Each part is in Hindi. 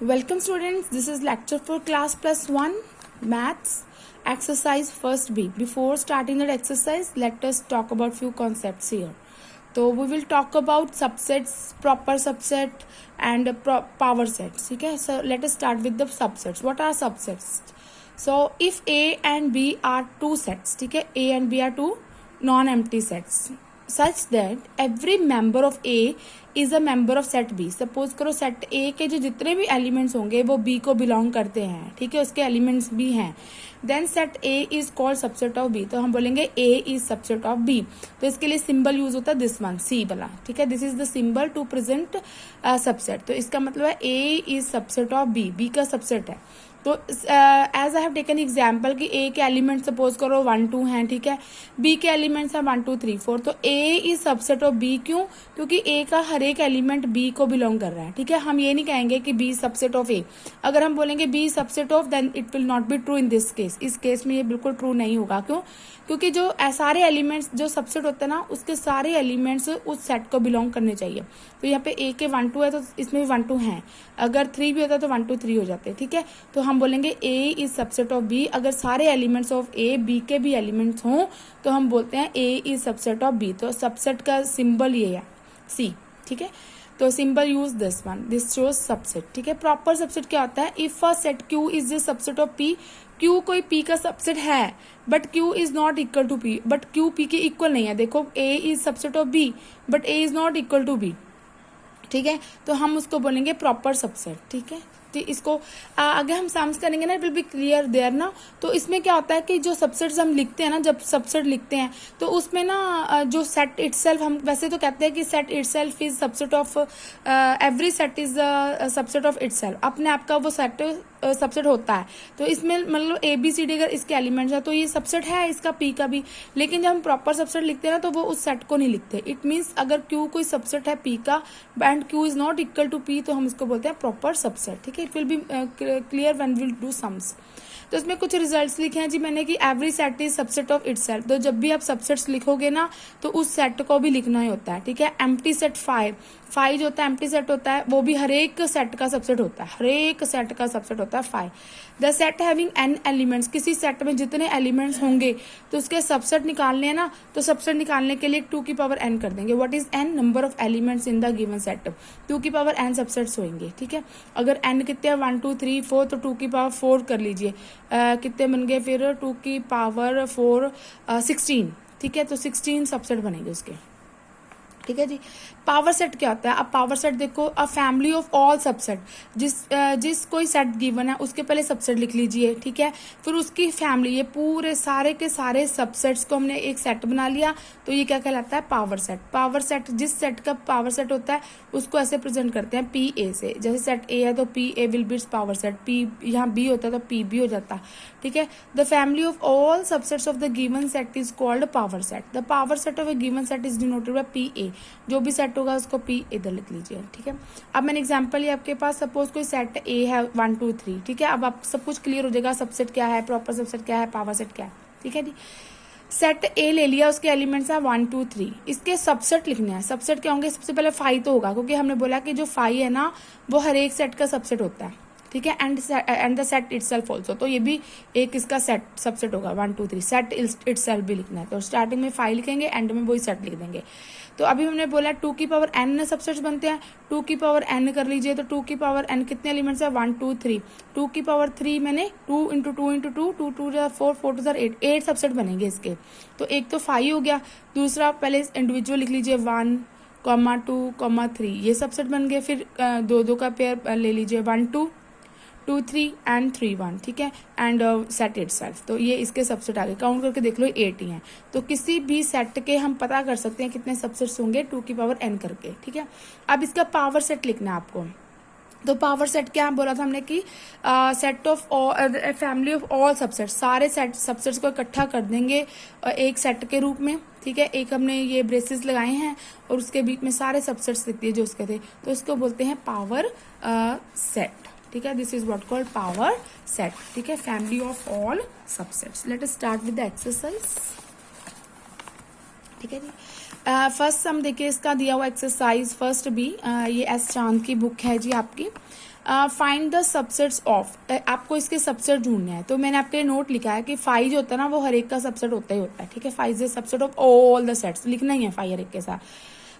Welcome students, this is lecture for class plus 1 maths exercise first B. Before starting that exercise, let us talk about few concepts here. So we will talk about subsets, proper subset and power sets. Okay, so let us start with the subsets. What are subsets? So if A and B are two sets, okay, A and B are two non-empty sets such that every member of A is a member of set B. Suppose करो सेट ए के जो जितने भी एलिमेंट्स होंगे वो बी को बिलोंग करते हैं, ठीक है, उसके एलिमेंट्स भी हैं. Then set A is called subset of B. तो हम बोलेंगे A is subset of B. तो इसके लिए सिंबल यूज होता है दिस वन, सी वाला, ठीक है. This is the symbol to present subset. तो इसका मतलब है A is subset of B, B का सबसेट है. तो as I have taken example कि ए के एलिमेंट सपोज करो 1 2 हैं, ठीक है, बी के एलिमेंट्स हैं 1 2 3 4. तो ए इज सबसेट ऑफ बी. क्यों? क्योंकि ए का हर एक एलिमेंट बी को बिलोंग कर रहा है, ठीक है. हम ये नहीं कहेंगे कि बी सबसेट ऑफ ए. अगर हम बोलेंगे B subset of, then it will not be true in this case. इस केस में ये बिल्कुल ट्रू नहीं होगा. क्यों? क्योंकि जो सारे एलिमेंट्स जो सबसेट होते हैं ना, उसके सारे एलिमेंट्स उस सेट को बिलोंग करने चाहिए. तो यहाँ पे ए के 1 2 है तो इसमें भी 1 2 हैं. अगर 3 भी होता तो 1 2 3 हो जाते, ठीक है. तो हम बोलेंगे A is subset of B. अगर सारे एलिमेंट्स ऑफ ए बी के भी एलिमेंट्स हों तो हम बोलते हैं A is subset of B. तो सबसेट का सिंबल ये है सी, ठीक है. तो symbol use this one, this shows subset, ठीक है. प्रॉपर सबसेट क्या होता है? If a set Q is the subset of P. Q कोई पी का सबसेट है but Q is not equal to P. But Q P के इक्वल नहीं है. देखो A is subset of B but A is not equal to B, ठीक है. तो हम उसको बोलेंगे प्रॉपर सबसेट, ठीक है. तो इसको अगर हम सम्स करेंगे ना, it will be clear there ना. तो इसमें क्या होता है कि जो सबसेट्स हम लिखते हैं ना, जब सबसेट लिखते हैं तो उसमें ना जो सेट इटसेल्फ, हम वैसे तो कहते हैं कि set itself is subset of every set is subset of itself. अपने आप का वो सेट सबसेट होता है. तो इसमें मतलब ए बी सी डी अगर इसके एलिमेंट्स है तो ये सबसेट है इसका पी का भी. लेकिन जब हम प्रॉपर सबसेट लिखते हैं ना तो वो उस सेट को नहीं लिखते. इट मीन्स अगर क्यू कोई सबसेट है पी का and Q is not equal to P तो हम इसको बोलते हैं प्रॉपर सबसेट, ठीक है. It will be clear when will do sums. तो इसमें कुछ रिजल्ट्स लिखे हैं जी मैंने कि every set is subset of itself. तो जब भी आप सबसेट्स लिखोगे ना तो उस सेट को भी लिखना ही होता है, ठीक है. एम्प्टी सेट 5 जो होता है एम्प्टी सेट होता है, वो भी हर एक सेट का सबसेट होता है. हर एक सेट का सबसेट होता है 5. The set having n elements. किसी सेट में जितने एलिमेंट्स होंगे तो उसके सबसेट निकालने हैं ना, तो सबसेट निकालने के लिए 2 की पावर n कर देंगे. What is n? Number of elements in the given set. 2 की पावर n सबसेट्स होंगे, ठीक है. अगर n कितने 1 2 3 4 तो 2 की पावर 4 कर लीजिए. कितने बन गए फिर? 2 की पावर 4 16, ठीक है. तो 16 सबसेट बनेंगे उसके, ठीक है जी. पावर सेट क्या होता है? अब पावर सेट देखो, a family of all subset. जिस कोई सेट गिवन है उसके पहले सबसेट लिख लीजिए, ठीक है. फिर उसकी फैमिली, ये पूरे सारे के सारे सबसेट्स को हमने एक सेट बना लिया तो ये क्या कहलाता है? Power set. पावर सेट, जिस सेट का पावर सेट होता है उसको ऐसे प्रेजेंट करते हैं पी ए से. जैसे सेट ए है तो P A will be it's power set. P यहाँ बी होता है तो पी बी हो जाता, ठीक है. The family of all subsets of the given set is called power set. The power set of A given set is denoted by P A. जो भी सेट होगा उसको पी इधर लिख लीजिए, ठीक है. अब मैंने एग्जांपल लिया आपके पास. सपोज कोई सेट ए है 1 2 3, ठीक है. अब आप सब कुछ क्लियर हो जाएगा. सबसेट क्या है, प्रॉपर सबसेट क्या है, पावर सेट क्या है, ठीक है जी. सेट ए ले लिया, उसके एलिमेंट्स हैं 1 2 3. इसके सबसेट लिखने हैं. सबसेट क्या होंगे? सबसे पहले 5 तो होगा क्योंकि हमने बोला कि जो 5 है ना वो हर एक सेट का सबसेट होता है, ठीक है. And the set itself also. तो ये भी एक इसका सेट सबसेट होगा 1 2 3. सेट इटसेल्फ भी लिखना है तो स्टार्टिंग में 5 लिखेंगे, एंड में वही सेट लिख देंगे. तो अभी हमने बोला 2 की पावर n सबसेट्स बनते हैं. 2 की पावर n कर लीजिए. तो 2 की पावर n कितने एलिमेंट्स है? 1 2 3. 2 की पावर 3 मैंने 2 इंटू 2 इंटू 2, 2 2 4 4 2 8. 8 सबसेट बनेंगे इसके. तो एक तो 5 हो गया. दूसरा पहले इंडिविजुअल लिख लीजिए 1 2 3. ये सबसेट बन गए. फिर 2 2 का पेयर ले लीजिए 1 2 2 3 एंड 3 1, ठीक है. And set itself. तो ये इसके सबसेट आगे काउंट करके देख लो 8 ही हैं. तो किसी भी सेट के हम पता कर सकते हैं कितने सबसेट्स होंगे 2 की पावर n करके, ठीक है. अब इसका पावर सेट लिखना है आपको. तो पावर सेट क्या बोला था हमने कि set of family of all subset. सारे सेट सबसेट्स को इकट्ठा कर देंगे एक सेट के रूप में, ठीक है. एक हमने ये ब्रेसेस लगाए हैं और उसके बीच में सारे सबसेट्स लिख दिए जो उसके थे. तो इसको बोलते हैं पावर सेट, ठीक है. This is what called power set, ठीक है. Family of all subsets. Let us start with the exercise, ठीक है जी. फर्स्ट सम देखिए, इसका दिया हुआ एक्सरसाइज फर्स्ट बी. ये एस चांद की बुक है जी आपकी. फाइंड द सबसेट्स ऑफ, आपको इसके सबसेट ढूंढने हैं। तो मैंने आपके लिए नोट लिखा है कि फाइव जो होता है ना वो हर एक का सबसेट होता ही होता है, ठीक है। Five is subset of all the sets, लिखना ही है फाइव हर एक के साथ।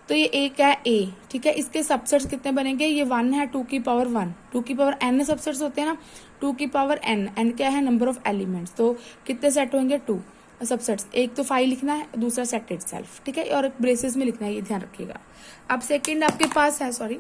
तो ये एक है ए, ठीक है। इसके सबसेट्स कितने बनेंगे, ये 1 है, 2 की पावर 1, 2 की पावर n सबसेट्स होते हैं ना, 2 की पावर n, n क्या है, नंबर ऑफ एलिमेंट्स। तो कितने सेट होंगे, 2 सबसेट्स। एक तो 5 लिखना है, दूसरा सेट इटसेल्फ, ठीक है, और ब्रेसेस में लिखना है, ये ध्यान रखिएगा। अब सेकंड आपके पास है, सॉरी,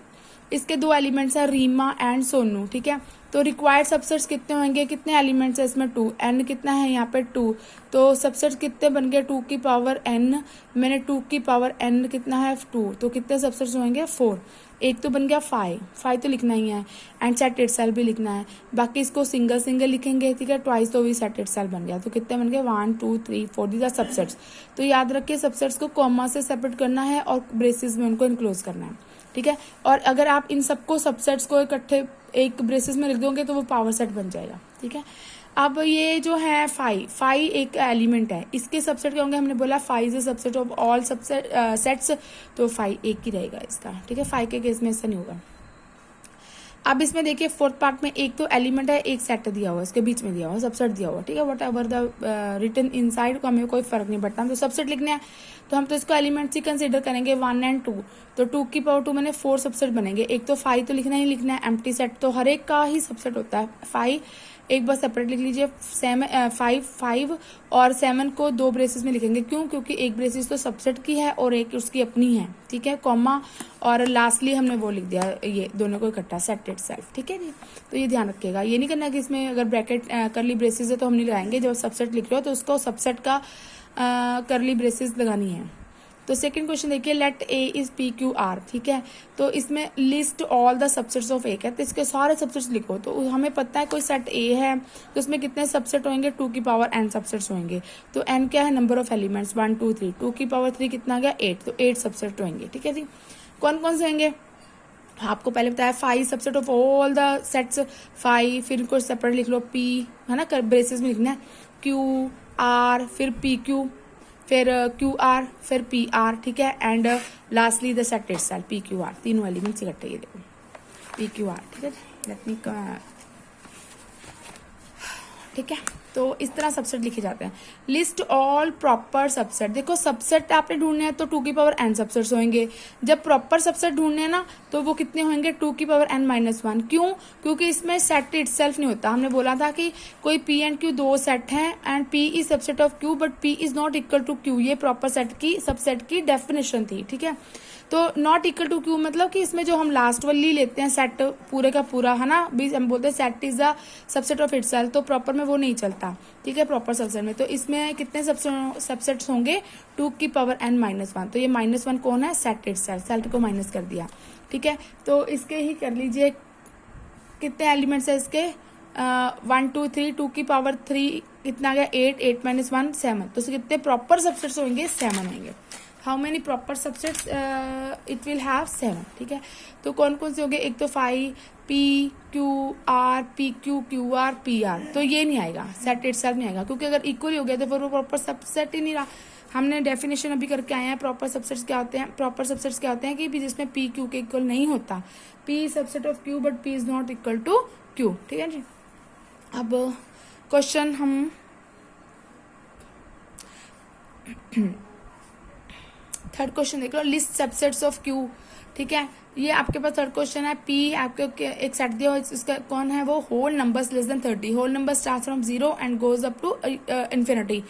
इसके दो एलिमेंट्स है रीमा एंड सोनू, ठीक है। तो रिक्वायर्ड सबसेट्स कितने होंगे, कितने एलिमेंट्स है इसमें, 2, n कितना है यहाँ पे 2, तो सबसेट्स कितने बन गए, 2 की पावर n, मैंने 2 की पावर n कितना है 2, तो कितने सबसेट्स होंगे 4। एक तो बन गया 5 तो लिखना ही है, एंड सेट इटसेल्फ भी लिखना है। बाकी इसको सिंगल सिंगल लिखेंगे, ठीक है, ट्वाइस तो भी सेट इटसेल्फ बन गया। तो कितने बन गए, 1 2 3 4, दीज आर सबसेट्स। तो याद रखिए सबसेट्स को कॉमा से सेपरेट करना है और ब्रेसेस में उनको इनक्लोज करना है, ठीक है। और अगर आप इन सबको सबसेट्स को इकट्ठे एक ब्रेसेस में लिख दोगे तो वो पावर सेट बन जाएगा, ठीक है। अब ये जो है 5 एक एलिमेंट है, इसके सबसेट क्या होंगे, हमने बोला 5 is subset of all subset sets, तो 5 एक ही रहेगा इसका, ठीक है। 5 के केस में ऐसा नहीं होगा। अब इसमें देखिए फोर्थ पार्ट में एक तो एलिमेंट है, एक सेट दिया हुआ है, इसके बीच में दिया हुआ है, सबसेट दिया हुआ है, ठीक है। Whatever the written inside को हमें कोई फर्क नहीं पड़ता, हम तो सबसेट लिखने हैं, तो हम तो इसको एलिमेंट्स ही कंसीडर करेंगे 1 एंड 2। तो 2 की पावर 2 मैंने 4 सबसेट बनेंगे। एक तो 5 तो लिखना ही लिखना है, एम्प्टी सेट तो हर एक का ही सबसेट होता है 5, एक बार सेपरेट लिख लीजिए। 5 और 7 को 2 ब्रेसेस में लिखेंगे, क्यों, क्योंकि एक ब्रेसेस तो सबसेट की है और एक उसकी अपनी है, ठीक है, कॉमा, और लास्टली हमने वो लिख दिया, ये दोनों को इकट्ठा, सेट इटसेल्फ, ठीक है जी। तो ये ध्यान रखिएगा, ये नहीं करना कि इसमें अगर ब्रैकेट करली ब्रेसेस है तो हम नहीं लगाएंगे, जब सबसेट लिख रहे हो तो उसको सबसेट का करली ब्रेसेस लगानी है। तो सेकंड क्वेश्चन देखिए, let A is P Q R, ठीक है। तो इसमें list all the subsets of A है, तो इसके सारे सबसेट्स लिखो। तो हमें पता है कोई सेट ए है तो उसमें कितने सबसेट होंगे, 2 की पावर n सबसेट्स होंगे। तो n क्या है, नंबर ऑफ एलिमेंट्स, 1 2 3, 2 की पावर 3 कितना गया 8, तो 8 सबसेट होंगे, ठीक है जी। कौन कौन से होंगे, आपको पहले बताया 5 subset of all the sets 5, फिर कुछ सेपरेट लिख लो, p है ना, ब्रेसेस में लिखना है, q r, फिर p q, फिर क्यू आर, फिर पी आर, ठीक है, and lastly the set itself P Q are, तीनों एलिमेंट्स इकट्ठे, ये देखो पी क्यू आर, ठीक है। लेट मी, ठीक है। तो इस तरह सबसेट लिखे जाते हैं। लिस्ट ऑल प्रॉपर सबसेट, देखो सबसेट आपने ढूंढने हैं तो 2 की पावर n सबसेट्स होंगे। जब प्रॉपर सबसेट ढूंढने हैं ना तो वो कितने होंगे, 2 की पावर n-1। क्यों, क्योंकि इसमें सेट इटसेल्फ नहीं होता। हमने बोला था कि कोई p एंड q 2 सेट हैं and p is subset of q but p is not equal to q, ये प्रॉपर सेट की सबसेट की डेफिनेशन थी, ठीक है। तो नॉट इक्वल टू क्यू मतलब कि इसमें जो हम लास्ट वाली लेते हैं सेट पूरे का पूरा, है ना, भी हम बोलते हैं set is the subset of itself, तो प्रॉपर में वो नहीं चलता, ठीक है, प्रॉपर सबसेट में। तो इसमें कितने सबसेट्स होंगे, 2 की पावर n-1, तो ये -1 कौन है, सेट इटसेल्फ, सेट को माइनस कर दिया, ठीक है। तो इसके ही कर लीजिए, कितने एलिमेंट्स है इसके, 1 2 3, 2 की पावर 3 कितना गया 8, 8-1 7, तो कितने प्रॉपर सबसेट्स होंगे, 7 होंगे। How many proper subsets, it will have 7, ठीक है। तो कौन कौन से होंगे, एक तो 5 p q r p q q r p r, तो ये नहीं आएगा, सेट इटसेल्फ नहीं आएगा, क्योंकि अगर इक्वल हो गया तो फिर वो प्रॉपर सबसेट ही नहीं रहा। हमने डेफिनेशन अभी करके आए हैं, प्रॉपर सबसेट्स क्या होते हैं, प्रॉपर सबसेट्स क्या होते हैं कि जिसमें p q के इक्वल नहीं होता, p subset of q but p is not equal to q, ठीक है जी। अब क्वेश्चन हम थर्ड क्वेश्चन देख लो, लिस्ट सबसेट्स ऑफ क्यू, ठीक है। ये आपके पास थर्ड क्वेश्चन है, पी आपके एक सेट दिया हो, इसका कौन है वो, whole numbers less than 30, whole number start from 0 and goes up to infinity.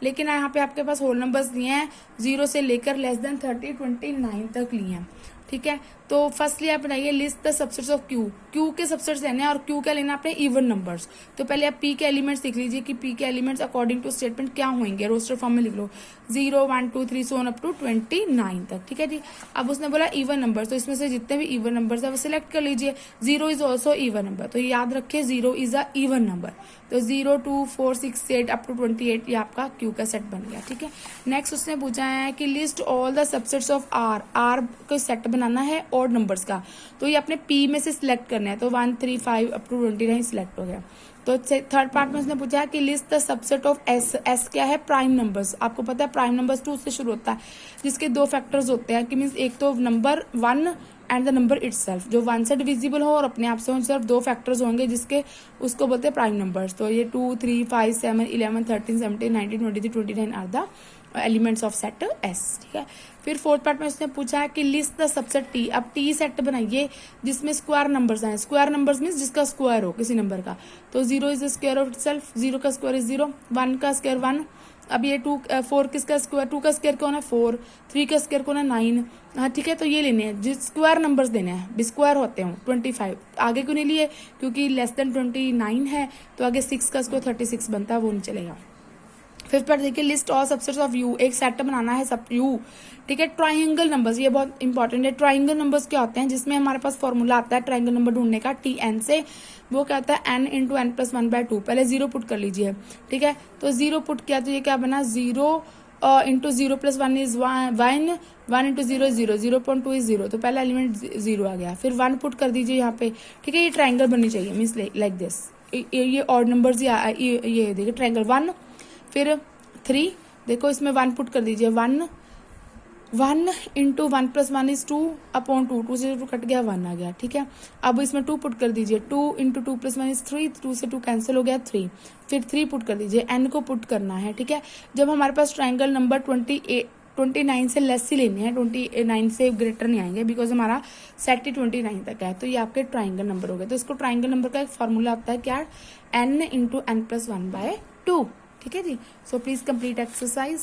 लेकिन यहाँ पे आपके पास होल नंबर्स दिए हैं 0 से लेकर लेस देन 30 29 तक लिए हैं, ठीक है। तो फर्स्टली आप बनाइए list the subsets of Q, Q के सबसेट्स लेने हैं और क्यू क्या लेना आपने, इवन नंबर्स। तो पहले आप पी के एलिमेंट्स लिख लीजिए कि पी के एलिमेंट्स अकॉर्डिंग टू स्टेटमेंट क्या होंगे, रोस्टर फॉर्म में लिख लो, 0 1 2 3 सो ऑन अप टू 29 तक, ठीक है जी। अब उसने बोला इवन नंबर, तो इसमें से जितने भी इवन नंबर्स है वो सिलेक्ट कर लीजिए। 0 इज ऑल्सो इवन नंबर, तो याद रखिए 0 इज अ इवन नंबर। तो 0 2 4 6 8 अप टू 28 ये आपका क्यू का सेट बन गया, ठीक है। नेक्स्ट उसने पूछा है कि list all the subsets of R, R को सेट बना बनाना है ऑड नंबर्स का, तो ये अपने पी में से सिलेक्ट करना है। तो 1 3 5 अप टू 29 सिलेक्ट हो गया। तो थर्ड पार्ट में उसने पूछा है कि list the subset of S. S क्या है? Prime numbers. आपको पता है प्राइम नंबर्स 2 से शुरू होता है, जिसके दो फैक्टर्स होते हैं कि मीन्स एक तो number 1 and the number itself, जो 1 से डिविजिबल हो और अपने आप से हो, सिर्फ दो फैक्टर्स होंगे जिसके उसको बोलते हैं प्राइम नंबर्स। तो ये 2 3 5 7 11 13 17 19 23 29 are the elements of set S. ठीक है। फिर फोर्थ पार्ट में उसने पूछा है कि लिस्ट द सबसेट टी। अब टी सेट बनाइए जिसमें स्क्वायर नंबर्स आए। स्क्वायर नंबर्स मीन्स जिसका स्क्वायर हो किसी नंबर का। तो 0 is the square of itself, 0 का स्क्वायर इज 0, 1 का स्क्वायर 1। अब ये 4 किसका स्क्वायर, 2 का स्क्वायर कौन है 4, 3 का स्क्वायर कौन है 9। हाँ ठीक है। तो ये लेने हैं जिस स्क्वायर नंबर्स देने हैं, स्क्वायर होते हो 25। आगे क्यों नहीं लिए? क्योंकि लेस देन 29 है, तो आगे 6 का स्क्वायर 36 बनता है, वो नहीं चलेगा। फिफ्थ पार्ट देखिए, list all subsets of you. एक सेट बनाना है सब यू। ठीक है। ट्राइंगल नंबर्स, ये बहुत इंपॉर्टेंट है। ट्राइंगल नंबर्स क्या होते हैं? जिसमें हमारे पास फॉर्मूला आता है ट्राइंगल नंबर ढूंढने का टी एन से। वो क्या होता है? n into N plus 1/2। पहले 0 पुट कर लीजिए। ठीक है। तो 0 पुट किया तो ये क्या बना? 0 into 0 plus 1 is 1, 1 into 0 is 0, 0.2 is 0। तो पहला एलिमेंट 0 आ गया। फिर 1 पुट कर दीजिए यहाँ पे। ठीक है। ये ट्राइंगल बननी चाहिए, मीन्स लाइक दिस। ये ऑड नंबर्स ये देखिए ट्राइंगल 1। फिर 3, देखो इसमें 1 पुट कर दीजिए। 1 इंटू 1 प्लस 1 इज 2/2, 2 से 2 कट गया, 1 आ गया। ठीक है। अब इसमें 2 पुट कर दीजिए। 2 इंटू 2 प्लस 1 इज 3, 2 से 2 कैंसिल हो गया, 3। फिर 3 पुट कर दीजिए। n को पुट करना है। ठीक है। जब हमारे पास ट्राइंगल नंबर 29 से लेस ही लेने हैं, 29 से ग्रेटर नहीं आएंगे, बिकॉज हमारा सेट ही 29 तक है। तो ये आपके ट्राइंगल नंबर हो गए। तो इसको ट्राइंगल नंबर का एक फॉर्मूला होता है क्या? n into n plus 1/2। ठीक है जी। So please complete exercise.